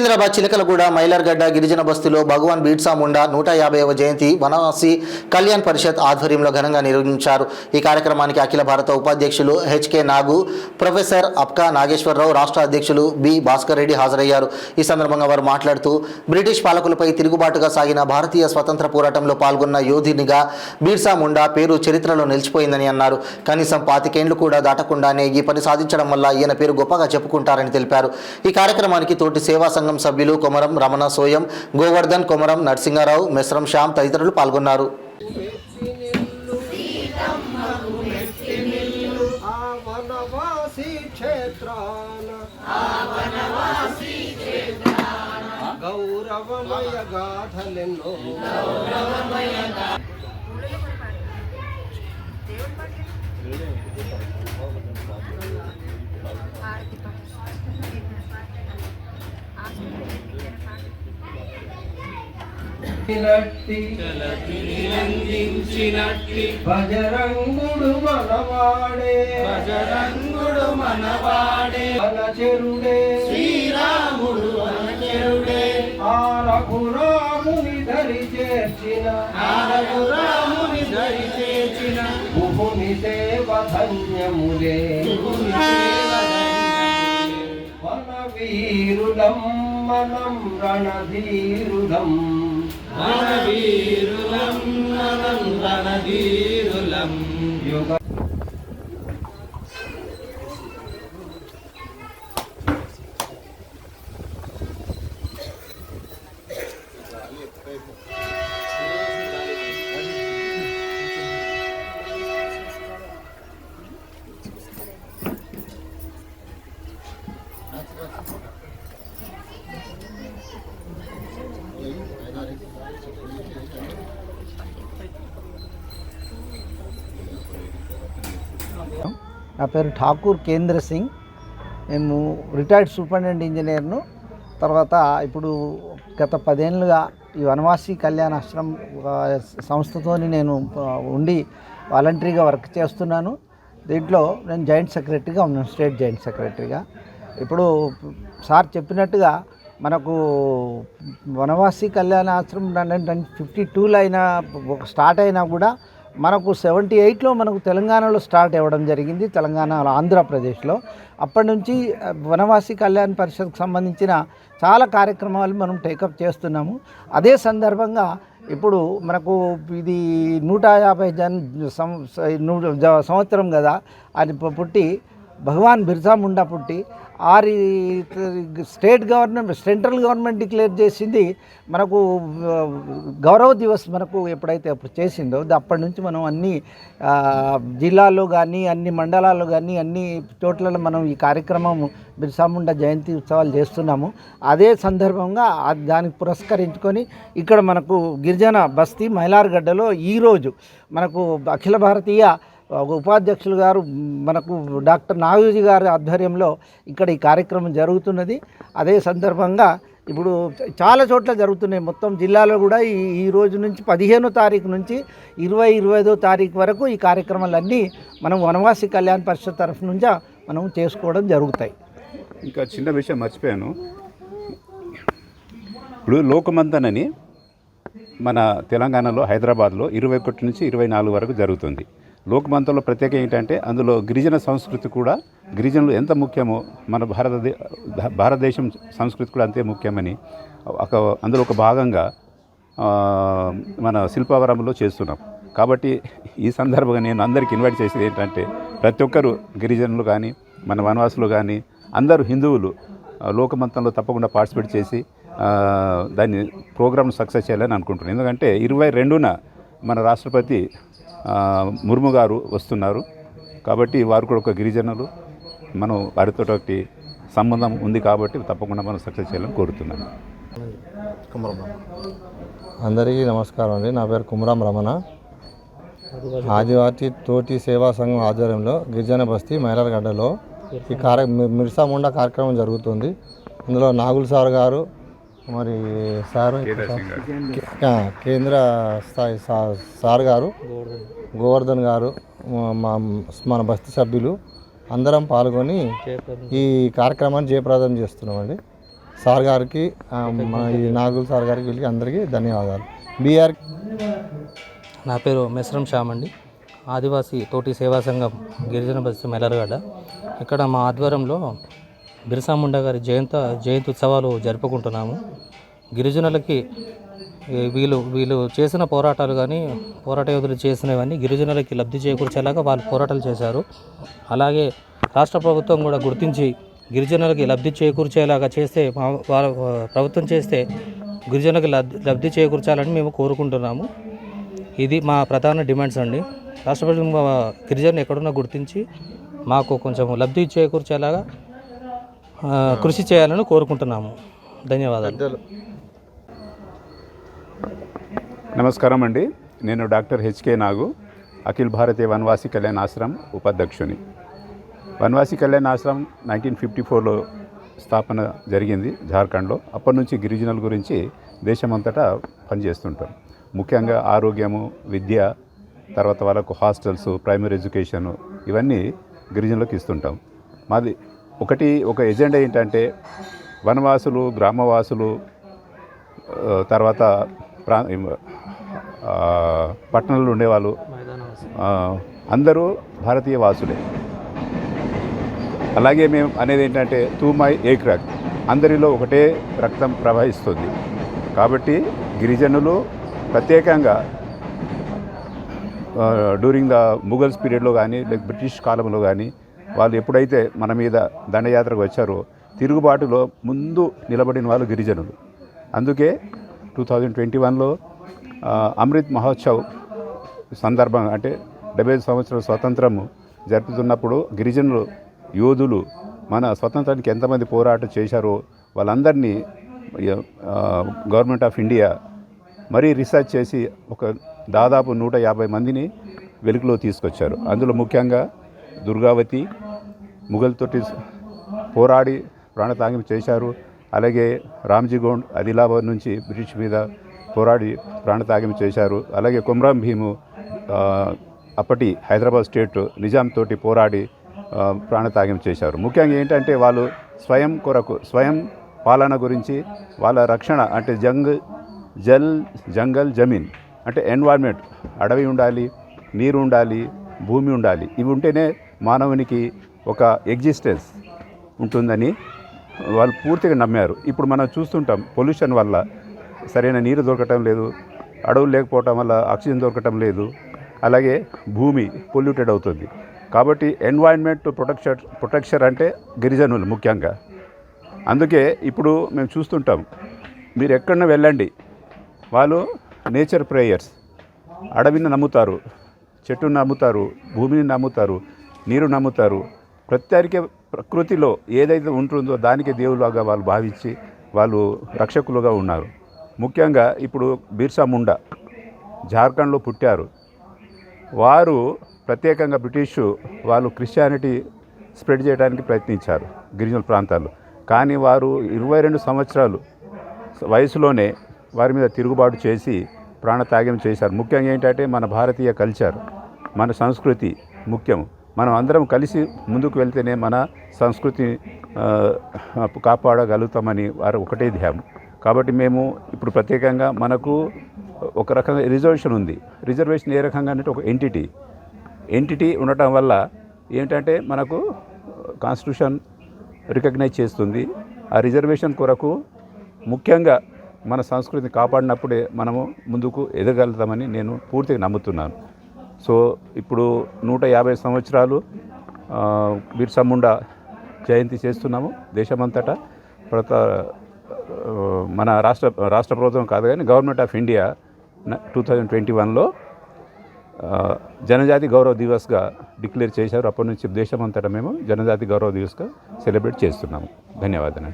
సికింద్రాబాద్ చిలకలగూడ మైలార్గడ్డ గిరిజన బస్తీలో భగవాన్ బిర్సా ముండా 150వ జయంతి వనవాసి కళ్యాణ్ పరిషత్ ఆధ్వర్యంలో ఘనంగా నిర్వహించారు. ఈ కార్యక్రమానికి అఖిల భారత ఉపాధ్యక్షులు హెచ్కే నాగు, ప్రొఫెసర్ అప్కా నాగేశ్వరరావు, రాష్ట్ర అధ్యక్షులు బి భాస్కర్ రెడ్డి హాజరయ్యారు. ఈ సందర్భంగా వారు మాట్లాడుతూ బ్రిటిష్ పాలకులపై తిరుగుబాటుగా సాగిన భారతీయ స్వతంత్ర పోరాటంలో పాల్గొన్న యోధునిగా బిర్సా ముండా పేరు చరిత్రలో నిలిచిపోయిందని అన్నారు. కనీసం 25 ఏళ్లు కూడా దాటకుండానే ఈ పని సాధించడం వల్ల ఈయన పేరు గొప్పగా చెప్పుకుంటారని తెలిపారు. ఈ కార్యక్రమానికి తోటి సేవా సంఘం సభ్యులు కొమరం రమణ సోయం, గోవర్ధన్, కొమరం నరసింహారావు, మెస్రం శ్యామ్ తదితరులు పాల్గొన్నారు. భజరంగుడు మనవాడే అనచెరుడే శ్రీరాముడు అనచెరుడే ఆ రఘురాముని ధరి చేర్చిన భువుని సేవ ధన్యములే మన వీరులం మనం రణధీరులం యుగ నా పేరు ఠాకూర్ కేంద్ర సింగ్. నేను రిటైర్డ్ సూపరింటెండెంట్ ఇంజనీర్ను. తర్వాత ఇప్పుడు గత 10 ఏళ్ళుగా ఈ వనవాసి కళ్యాణాశ్రమం సంస్థతోని నేను ఉండి వాలంటరీగా వర్క్ చేస్తున్నాను. దీంట్లో నేను జాయింట్ సెక్రటరీగా ఉన్నాను, స్టేట్ జాయింట్ సెక్రటరీగా. ఇప్పుడు సార్ చెప్పినట్టుగా మనకు వనవాసి కళ్యాణాశ్రమం 1952లో అయినా స్టార్ట్ అయినా కూడా మనకు 78లో మనకు తెలంగాణలో స్టార్ట్ అవ్వడం జరిగింది, తెలంగాణలో ఆంధ్రప్రదేశ్లో. అప్పటి నుంచి వనవాసి కళ్యాణ్ పరిషత్కు సంబంధించిన చాలా కార్యక్రమాలు మనం టేకప్ చేస్తున్నాము. అదే సందర్భంగా ఇప్పుడు మనకు ఇది 150 సంవత్సరం కదా అది పుట్టి, భగవాన్ బిర్సా ముండా పుట్టి state government central government declare చేసింది మనకు గౌరవ దివస్ మనకు ఎప్పుడైతే అప్పుడు చేసిందో అప్పటి నుంచి మనం అన్ని జిల్లాల్లో కానీ అన్ని మండలాల్లో కానీ అన్ని చోట్లలో మనం ఈ కార్యక్రమం బిర్సా ముండా జయంతి ఉత్సవాలు చేస్తున్నాము. అదే సందర్భంగా దానికి పురస్కరించుకొని ఇక్కడ మనకు గిరిజన బస్తీ మైలార్గడ్డలో ఈరోజు మనకు అఖిల భారతీయ ఉపాధ్యక్షులు గారు మనకు డాక్టర్ నాగూజీ గారి ఆధ్వర్యంలో ఇక్కడ ఈ కార్యక్రమం జరుగుతున్నది. అదే సందర్భంగా ఇప్పుడు చాలా చోట్ల జరుగుతున్నాయి. మొత్తం జిల్లాలో కూడా ఈ రోజు నుంచి 15వ తారీఖు నుంచి 25వ తారీఖు వరకు ఈ కార్యక్రమాలన్నీ మనం వనవాసి కళ్యాణ్ పరిషత్ తరఫు నుంచి మనం చేసుకోవడం జరుగుతాయి. ఇంకా చిన్న విషయం మర్చిపోయాను. ఇప్పుడు లోకమంతన్ అని మన తెలంగాణలో హైదరాబాద్లో 21 నుంచి 24 వరకు జరుగుతుంది. లోకమంతంలో ప్రత్యేకం ఏంటంటే అందులో గిరిజన సంస్కృతి కూడా, గిరిజనులు ఎంత ముఖ్యమో మన భారతదేశం సంస్కృతి కూడా అంతే ముఖ్యమని అందులో ఒక భాగంగా మన శిల్పావరంలో చేస్తున్నాం. కాబట్టి ఈ సందర్భంగా నేను అందరికీ ఇన్వైట్ చేసేది ఏంటంటే ప్రతి ఒక్కరు గిరిజనులు కానీ మన వనవాసులు కానీ అందరూ హిందువులు లోకమంతంలో తప్పకుండా పార్టిసిపేట్ చేసి దాన్ని ప్రోగ్రామ్ సక్సెస్ చేయాలని అనుకుంటున్నాను. ఎందుకంటే 22న మన రాష్ట్రపతి ముర్ము గారు వస్తున్నారు. కాబట్టి వారు కూడా ఒక గిరిజనులు, మనం వారితో ఒకటి సంబంధం ఉంది కాబట్టి తప్పకుండా మనం సక్సెస్ చేయాలని కోరుతున్నాను. అందరికీ నమస్కారం అండి. నా పేరు కుమరం రమణ. ఆదివాసీ తోటి సేవా సంఘం ఆధ్వర్యంలో గిరిజన బస్తీ మైలార్గడ్డలో ఈ బిర్సా ముండా కార్యక్రమం జరుగుతుంది. ఇందులో నాగుల్ సార్ గారు, మరి సారు కేంద్ర స్థాయి సార్ గారు, గోవర్ధన్ గారు, మన బస్తీ సభ్యులు అందరం పాల్గొని ఈ కార్యక్రమాన్ని జయప్రదం చేస్తున్నామండి. సార్ గారికి మన ఈ నాగుల్ సార్ గారికి వీళ్ళకి అందరికీ ధన్యవాదాలు. బీఆర్ నా పేరు మెస్రం శ్యామ్ అండి. ఆదివాసీ తోటి సేవా సంఘం గిరిజన బస్తీ మెలరగడ్డ. ఇక్కడ మా ఆధ్వర్యంలో బిర్సా ముండా గారి జయంతి ఉత్సవాలు జరుపుకుంటున్నాము. గిరిజనులకి వీళ్ళు చేసిన పోరాటాలు కానీ పోరాట యోధులు చేసినవన్నీ గిరిజనులకి లబ్ధి చేకూర్చేలాగా వాళ్ళు పోరాటాలు చేశారు. అలాగే రాష్ట్ర ప్రభుత్వం కూడా గుర్తించి గిరిజనులకి లబ్ధి చేకూర్చేలాగా చేస్తే వాళ్ళ ప్రభుత్వం చేస్తే గిరిజనులకు లబ్ధి చేకూర్చాలని మేము కోరుకుంటున్నాము. ఇది మా ప్రధాన డిమాండ్స్ అండి. రాష్ట్ర ప్రభుత్వం గిరిజనులు ఎక్కడున్నా గుర్తించి మాకు కొంచెం లబ్ధి చేకూర్చేలాగా కృషి చేయాలని కోరుకుంటున్నాము. ధన్యవాదాలు. నమస్కారం అండి. నేను డాక్టర్ హెచ్కే నాగు, అఖిల భారతీయ వనవాసి కళ్యాణ ఆశ్రమం ఉపాధ్యక్షుని. వనవాసి కళ్యాణ ఆశ్రమం 1954లో స్థాపన జరిగింది జార్ఖండ్లో. అప్పటి నుంచి గిరిజనుల గురించి దేశమంతటా పనిచేస్తుంటాం. ముఖ్యంగా ఆరోగ్యము, విద్య, తర్వాత వాళ్ళకు హాస్టల్స్, ప్రైమరీ ఎడ్యుకేషను ఇవన్నీ గిరిజనులకు ఇస్తుంటాం. మాది ఒక ఎజెండా ఏంటంటే వనవాసులు, గ్రామవాసులు, తర్వాత పట్టణంలో ఉండేవాళ్ళు అందరూ భారతీయ వాసులే. అలాగే మేము అనేది ఏంటంటే తూమై ఏక్ రక్త్, అందరిలో ఒకటే రక్తం ప్రవహిస్తుంది. కాబట్టి గిరిజనులు ప్రత్యేకంగా డ్యూరింగ్ ద ముఘల్స్ పీరియడ్లో కానీ లేక బ్రిటిష్ కాలంలో కానీ వాళ్ళు ఎప్పుడైతే మన మీద దండయాత్రకు వచ్చారో తిరుగుబాటులో ముందు నిలబడిన వాళ్ళు గిరిజనులు. అందుకే 2021లో అమృత్ మహోత్సవ్ సందర్భంగా అంటే 75 సంవత్సరాల స్వతంత్రము జరుపుతున్నప్పుడు గిరిజనులు యోధులు మన స్వతంత్రానికి ఎంతమంది పోరాటం చేశారో వాళ్ళందరినీ గవర్నమెంట్ ఆఫ్ ఇండియా మరీ రీసెర్చ్ చేసి ఒక దాదాపు 150 మందిని వెలుగులో తీసుకొచ్చారు. అందులో ముఖ్యంగా దుర్గావతి ముఘల్తోటి పోరాడి ప్రాణత్యాగం చేశారు. అలాగే రామ్జీగోండ్ ఆదిలాబాద్ నుంచి బ్రిటిష్ మీద పోరాడి ప్రాణత్యాగం చేశారు. అలాగే కుమ్రం భీము అప్పటి హైదరాబాద్ స్టేట్ నిజాం తోటి పోరాడి ప్రాణత్యాగం చేశారు. ముఖ్యంగా ఏంటంటే వాళ్ళు స్వయం పాలన గురించి వాళ్ళ రక్షణ అంటే జంగల్ జమీన్ అంటే ఎన్వైర్న్మెంట్, అడవి ఉండాలి, నీరు ఉండాలి, భూమి ఉండాలి. ఇవి ఉంటేనే మానవునికి ఒక ఎగ్జిస్టెన్స్ ఉంటుందని వాళ్ళు పూర్తిగా నమ్మారు. ఇప్పుడు మనం చూస్తుంటాం పొల్యూషన్ వల్ల సరైన నీరు దొరకటం లేదు, అడవులు లేకపోవటం వల్ల ఆక్సిజన్ దొరకటం లేదు, అలాగే భూమి పొల్యూటెడ్ అవుతుంది. కాబట్టి ఎన్వైర్న్మెంట్ ప్రొటెక్షన్ అంటే గిరిజనులు ముఖ్యంగా. అందుకే ఇప్పుడు మేము చూస్తుంటాం, మీరు ఎక్కడన్నా వెళ్ళండి, వాళ్ళు నేచర్ ప్రేయర్స్, అడవిని నమ్ముతారు, చెట్టుని నమ్ముతారు, భూమిని నమ్ముతారు, నీరు నమ్ముతారు. ప్రకృతిలో ఏదైతే ఉంటుందో దానికి దేవుళ్ళగా వాళ్ళు భావించి వాళ్ళు రక్షకులుగా ఉన్నారు. ముఖ్యంగా ఇప్పుడు బిర్సా ముండా జార్ఖండ్లో పుట్టారు. వారు ప్రత్యేకంగా బ్రిటిష్ వాళ్ళు క్రిస్టియానిటీ స్ప్రెడ్ చేయడానికి ప్రయత్నించారు గిరిజన ప్రాంతాల్లో. కానీ వారు 22 సంవత్సరాలు వయసులోనే వారి మీద తిరుగుబాటు చేసి ప్రాణత్యాగం చేశారు. ముఖ్యంగా ఏంటంటే మన భారతీయ కల్చర్, మన సంస్కృతి ముఖ్యం. మనం అందరం కలిసి ముందుకు వెళ్తేనే మన సంస్కృతి కాపాడగలుగుతామని వారు ఒకటే ధ్యానం. కాబట్టి మేము ఇప్పుడు ప్రత్యేకంగా మనకు ఒక రకంగా రిజర్వేషన్ ఉంది. రిజర్వేషన్ ఏ రకంగా అంటే ఒక ఎంటిటీ ఉండటం వల్ల ఏంటంటే మనకు కాన్స్టిట్యూషన్ రికగ్నైజ్ చేస్తుంది. ఆ రిజర్వేషన్ కొరకు ముఖ్యంగా మన సంస్కృతిని కాపాడినప్పుడే మనము ముందుకు ఎదగలుగుతామని నేను పూర్తిగా నమ్ముతున్నాను. సో ఇప్పుడు 150 సంవత్సరాలు బిర్సా ముండా జయంతి చేస్తున్నాము దేశమంతటా. మన రాష్ట్ర ప్రభుత్వం కాదు కానీ గవర్నమెంట్ ఆఫ్ ఇండియా 2021లో జనజాతి గౌరవ దివస్గా డిక్లేర్ చేశారు. అప్పటి నుంచి దేశమంతటా మేము జనజాతి గౌరవ దివస్గా సెలబ్రేట్ చేస్తున్నాము. ధన్యవాదాలు.